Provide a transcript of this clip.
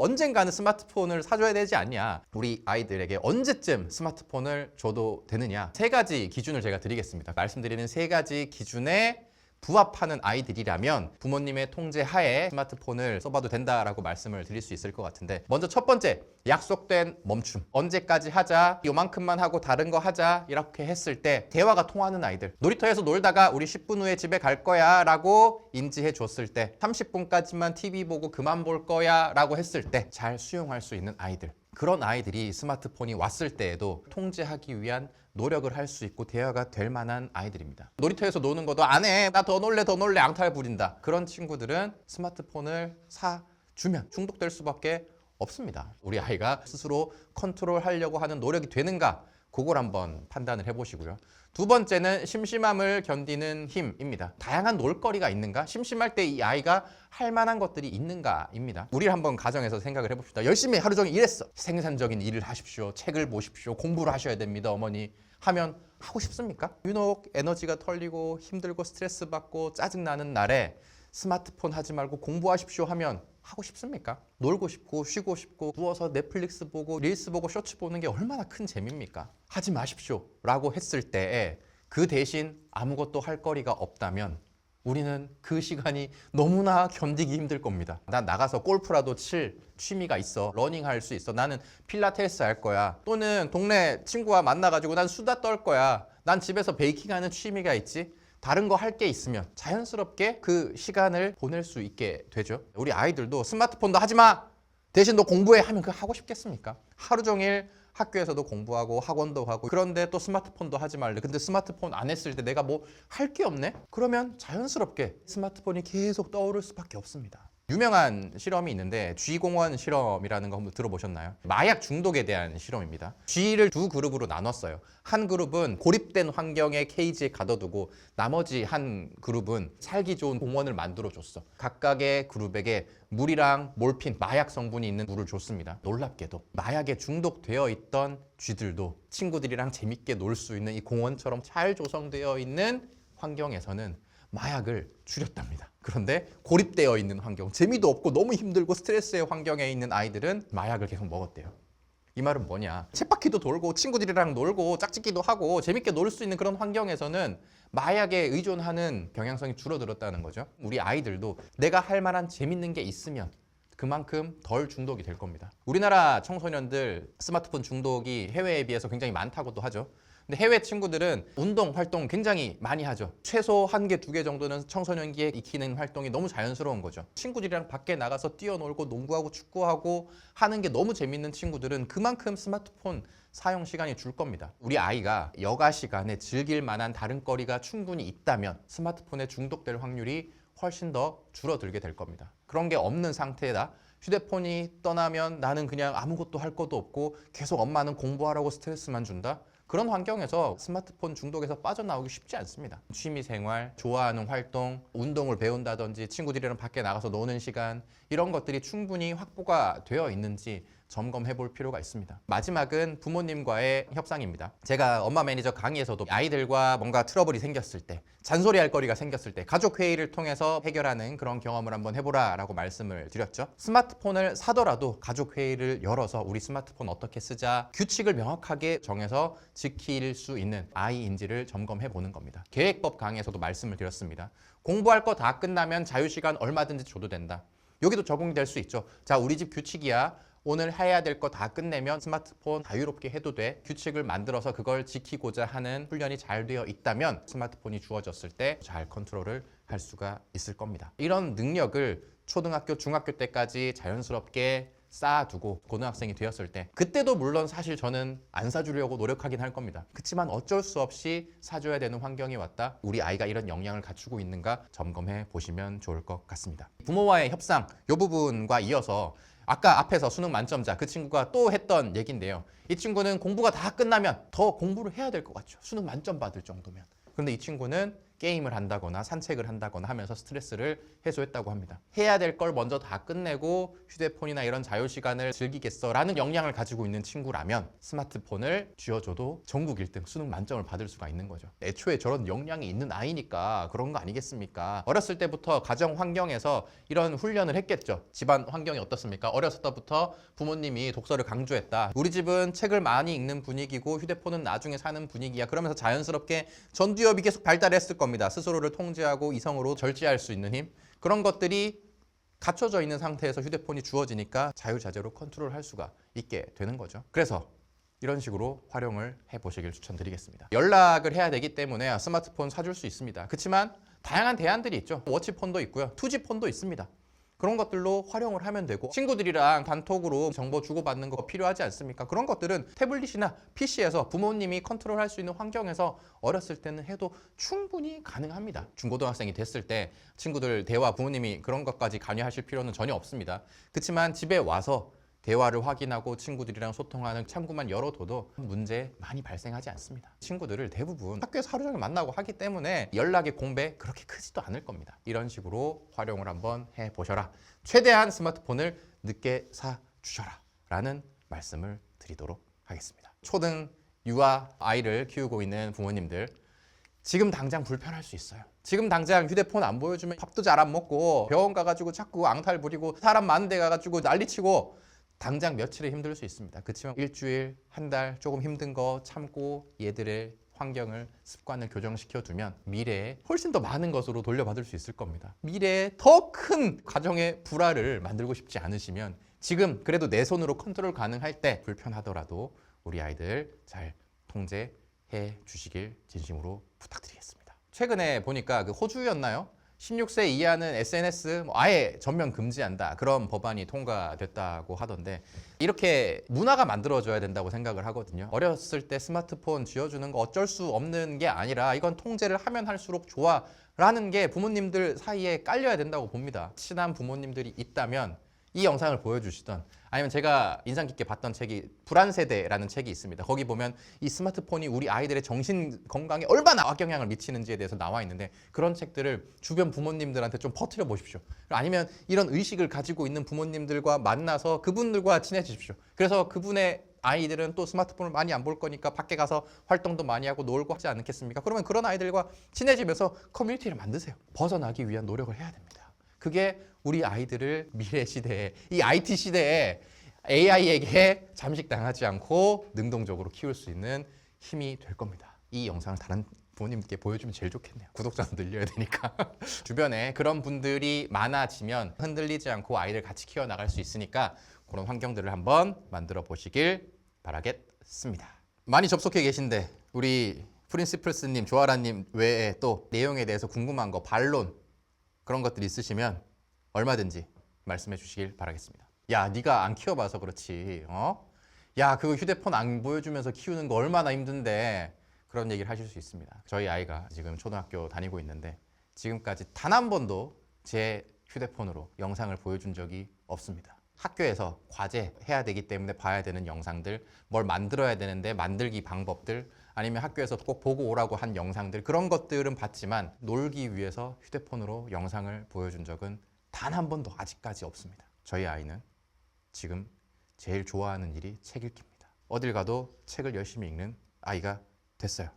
언젠가는 스마트폰을 사줘야 되지 않냐, 우리 아이들에게 언제쯤 스마트폰을 줘도 되느냐, 세 가지 기준을 제가 드리겠습니다. 말씀드리는 세 가지 기준에 부합하는 아이들이라면 부모님의 통제 하에 스마트폰을 써봐도 된다라고 말씀을 드릴 수 있을 것 같은데, 먼저 첫 번째, 약속된 멈춤. 언제까지 하자, 요만큼만 하고 다른 거 하자, 이렇게 했을 때 대화가 통하는 아이들. 놀이터에서 놀다가 우리 10분 후에 집에 갈 거야 라고 인지해 줬을 때, 30분까지만 TV 보고 그만 볼 거야 라고 했을 때 잘 수용할 수 있는 아이들. 그런 아이들이 스마트폰이 왔을 때에도 통제하기 위한 노력을 할 수 있고 대화가 될 만한 아이들입니다. 놀이터에서 노는 것도 안 해, 나 더 놀래 앙탈 부린다, 그런 친구들은 스마트폰을 사주면 중독될 수밖에 없습니다. 우리 아이가 스스로 컨트롤하려고 하는 노력이 되는가, 그걸 한번 판단을 해보시고요. 두 번째는 심심함을 견디는 힘입니다. 다양한 놀거리가 있는가? 심심할 때 이 아이가 할 만한 것들이 있는가입니다. 우리 한번 가정에서 생각을 해봅시다. 열심히 하루 종일 일했어. 생산적인 일을 하십시오. 책을 보십시오. 공부를 하셔야 됩니다, 어머니. 하면 하고 싶습니까? 유독 에너지가 털리고 힘들고 스트레스 받고 짜증나는 날에 스마트폰 하지 말고 공부하십시오 하면 하고 싶습니까? 놀고 싶고 쉬고 싶고 누워서 넷플릭스 보고 릴스 보고 쇼츠 보는 게 얼마나 큰 재미입니까? 하지 마십시오 라고 했을 때에 그 대신 아무것도 할 거리가 없다면 우리는 그 시간이 너무나 견디기 힘들 겁니다. 난 나가서 골프라도 칠 취미가 있어. 러닝할 수 있어. 나는 필라테스 할 거야. 또는 동네 친구와 만나가지고 난 수다 떨 거야. 난 집에서 베이킹하는 취미가 있지. 다른 거 할 게 있으면 자연스럽게 그 시간을 보낼 수 있게 되죠. 우리 아이들도 스마트폰도 하지 마! 대신 너 공부해! 하면 그거 하고 싶겠습니까? 하루 종일 학교에서도 공부하고 학원도 하고, 그런데 또 스마트폰도 하지 말래. 근데 스마트폰 안 했을 때 내가 뭐 할 게 없네? 그러면 자연스럽게 스마트폰이 계속 떠오를 수밖에 없습니다. 유명한 실험이 있는데 쥐공원 실험이라는 거 한번 들어보셨나요? 마약 중독에 대한 실험입니다. 쥐를 두 그룹으로 나눴어요. 한 그룹은 고립된 환경의 케이지에 가둬두고 나머지 한 그룹은 살기 좋은 공원을 만들어줬어. 각각의 그룹에게 물이랑 몰핀, 마약 성분이 있는 물을 줬습니다. 놀랍게도 마약에 중독되어 있던 쥐들도 친구들이랑 재밌게 놀 수 있는 이 공원처럼 잘 조성되어 있는 환경에서는 마약을 줄였답니다. 그런데 고립되어 있는 환경, 재미도 없고 너무 힘들고 스트레스의 환경에 있는 아이들은 마약을 계속 먹었대요. 이 말은 뭐냐? 쳇바퀴도 돌고 친구들이랑 놀고 짝짓기도 하고 재밌게 놀 수 있는 그런 환경에서는 마약에 의존하는 경향성이 줄어들었다는 거죠. 우리 아이들도 내가 할 만한 재밌는 게 있으면 그만큼 덜 중독이 될 겁니다. 우리나라 청소년들 스마트폰 중독이 해외에 비해서 굉장히 많다고도 하죠. 근데 해외 친구들은 운동 활동 굉장히 많이 하죠. 최소 1개, 2개 정도는 청소년기에 익히는 활동이 너무 자연스러운 거죠. 친구들이랑 밖에 나가서 뛰어놀고 농구하고 축구하고 하는 게 너무 재밌는 친구들은 그만큼 스마트폰 사용 시간이 줄 겁니다. 우리 아이가 여가 시간에 즐길 만한 다른 거리가 충분히 있다면 스마트폰에 중독될 확률이 훨씬 더 줄어들게 될 겁니다. 그런 게 없는 상태다. 휴대폰이 떠나면 나는 그냥 아무것도 할 것도 없고 계속 엄마는 공부하라고 스트레스만 준다. 그런 환경에서 스마트폰 중독에서 빠져나오기 쉽지 않습니다. 취미생활, 좋아하는 활동, 운동을 배운다든지 친구들이랑 밖에 나가서 노는 시간, 이런 것들이 충분히 확보가 되어 있는지 점검해 볼 필요가 있습니다. 마지막은 부모님과의 협상입니다. 제가 엄마 매니저 강의에서도 아이들과 뭔가 트러블이 생겼을 때, 잔소리할 거리가 생겼을 때 가족 회의를 통해서 해결하는 그런 경험을 한번 해보라 라고 말씀을 드렸죠. 스마트폰을 사더라도 가족 회의를 열어서 우리 스마트폰 어떻게 쓰자, 규칙을 명확하게 정해서 지킬 수 있는 아이인지를 점검해 보는 겁니다. 계획법 강의에서도 말씀을 드렸습니다. 공부할 거 다 끝나면 자유시간 얼마든지 줘도 된다. 여기도 적용될 수 있죠. 자, 우리 집 규칙이야. 오늘 해야 될 거 다 끝내면 스마트폰 자유롭게 해도 돼. 규칙을 만들어서 그걸 지키고자 하는 훈련이 잘 되어 있다면 스마트폰이 주어졌을 때 잘 컨트롤을 할 수가 있을 겁니다. 이런 능력을 초등학교, 중학교 때까지 자연스럽게 쌓아두고 고등학생이 되었을 때, 그때도 물론 사실 저는 안 사주려고 노력하긴 할 겁니다. 그렇지만 어쩔 수 없이 사줘야 되는 환경이 왔다. 우리 아이가 이런 역량을 갖추고 있는가 점검해 보시면 좋을 것 같습니다. 부모와의 협상, 이 부분과 이어서 아까 앞에서 수능 만점자 그 친구가 또 했던 얘기인데요. 이 친구는 공부가 다 끝나면 더 공부를 해야 될 것 같죠. 수능 만점 받을 정도면. 그런데 이 친구는 게임을 한다거나 산책을 한다거나 하면서 스트레스를 해소했다고 합니다. 해야 될 걸 먼저 다 끝내고 휴대폰이나 이런 자유시간을 즐기겠어라는 역량을 가지고 있는 친구라면 스마트폰을 쥐어줘도 전국 1등 수능 만점을 받을 수가 있는 거죠. 애초에 저런 역량이 있는 아이니까 그런 거 아니겠습니까? 어렸을 때부터 가정 환경에서 이런 훈련을 했겠죠. 집안 환경이 어떻습니까? 어렸을 때부터 부모님이 독서를 강조했다. 우리 집은 책을 많이 읽는 분위기고 휴대폰은 나중에 사는 분위기야. 그러면서 자연스럽게 전두엽이 계속 발달했을 겁니다. 스스로를 통제하고 이성으로 절제할 수 있는 힘. 그런 것들이 갖춰져 있는 상태에서 휴대폰이 주어지니까 자유자재로 컨트롤할 수가 있게 되는 거죠. 그래서 이런 식으로 활용을 해보시길 추천드리겠습니다. 연락을 해야 되기 때문에 스마트폰 사줄 수 있습니다. 그렇지만 다양한 대안들이 있죠. 워치폰도 있고요. 투지폰도 있습니다. 그런 것들로 활용을 하면 되고 친구들이랑 단톡으로 정보 주고받는 거 필요하지 않습니까? 그런 것들은 태블릿이나 PC에서 부모님이 컨트롤할 수 있는 환경에서 어렸을 때는 해도 충분히 가능합니다. 중고등학생이 됐을 때 친구들 대화 부모님이 그런 것까지 관여하실 필요는 전혀 없습니다. 그렇지만 집에 와서 대화를 확인하고 친구들이랑 소통하는 창구만 열어둬도 문제 많이 발생하지 않습니다. 친구들을 대부분 학교에서 하루 종일 만나고 하기 때문에 연락의 공백 그렇게 크지도 않을 겁니다. 이런 식으로 활용을 한번 해보셔라. 최대한 스마트폰을 늦게 사주셔라 라는 말씀을 드리도록 하겠습니다. 초등 유아 아이를 키우고 있는 부모님들 지금 당장 불편할 수 있어요. 지금 당장 휴대폰 안 보여주면 밥도 잘 안 먹고 병원 가가지고 자꾸 앙탈 부리고 사람 많은 데 가가지고 난리치고 당장 며칠에 힘들 수 있습니다. 그렇지만 일주일, 한 달 조금 힘든 거 참고 얘들의 환경을, 습관을 교정시켜 두면 미래에 훨씬 더 많은 것으로 돌려받을 수 있을 겁니다. 미래에 더 큰 가정의 불화를 만들고 싶지 않으시면 지금 그래도 내 손으로 컨트롤 가능할 때 불편하더라도 우리 아이들 잘 통제해 주시길 진심으로 부탁드리겠습니다. 최근에 보니까 그 호주였나요? 16세 이하는 SNS 아예 전면 금지한다. 그런 법안이 통과됐다고 하던데 이렇게 문화가 만들어져야 된다고 생각을 하거든요. 어렸을 때 스마트폰 쥐어주는 거 어쩔 수 없는 게 아니라 이건 통제를 하면 할수록 좋아 라는 게 부모님들 사이에 깔려야 된다고 봅니다. 친한 부모님들이 있다면 이 영상을 보여주시던 아니면 제가 인상 깊게 봤던 책이 불안세대라는 책이 있습니다. 거기 보면 이 스마트폰이 우리 아이들의 정신 건강에 얼마나 악영향을 미치는지에 대해서 나와 있는데 그런 책들을 주변 부모님들한테 좀 퍼뜨려 보십시오. 아니면 이런 의식을 가지고 있는 부모님들과 만나서 그분들과 친해지십시오. 그래서 그분의 아이들은 또 스마트폰을 많이 안 볼 거니까 밖에 가서 활동도 많이 하고 놀고 하지 않겠습니까? 그러면 그런 아이들과 친해지면서 커뮤니티를 만드세요. 벗어나기 위한 노력을 해야 됩니다. 그게 우리 아이들을 미래 시대에 이 IT 시대에 AI에게 잠식당하지 않고 능동적으로 키울 수 있는 힘이 될 겁니다. 이 영상을 다른 부모님께 보여주면 제일 좋겠네요. 구독자도 늘려야 되니까. 주변에 그런 분들이 많아지면 흔들리지 않고 아이를 같이 키워나갈 수 있으니까 그런 환경들을 한번 만들어 보시길 바라겠습니다. 많이 접속해 계신데 우리 프린시플스님, 조아라님 외에 또 내용에 대해서 궁금한 거, 반론 그런 것들이 있으시면 얼마든지 말씀해 주시길 바라겠습니다. 야, 네가 안 키워봐서 그렇지. 야, 그거 휴대폰 안 보여주면서 키우는 거 얼마나 힘든데 그런 얘기를 하실 수 있습니다. 저희 아이가 지금 초등학교 다니고 있는데 지금까지 단 한 번도 제 휴대폰으로 영상을 보여준 적이 없습니다. 학교에서 과제 해야 되기 때문에 봐야 되는 영상들, 뭘 만들어야 되는데 만들기 방법들, 아니면 학교에서 꼭 보고 오라고 한 영상들 그런 것들은 봤지만 놀기 위해서 휴대폰으로 영상을 보여준 적은 단 한 번도 아직까지 없습니다. 저희 아이는 지금 제일 좋아하는 일이 책 읽기입니다. 어딜 가도 책을 열심히 읽는 아이가 됐어요.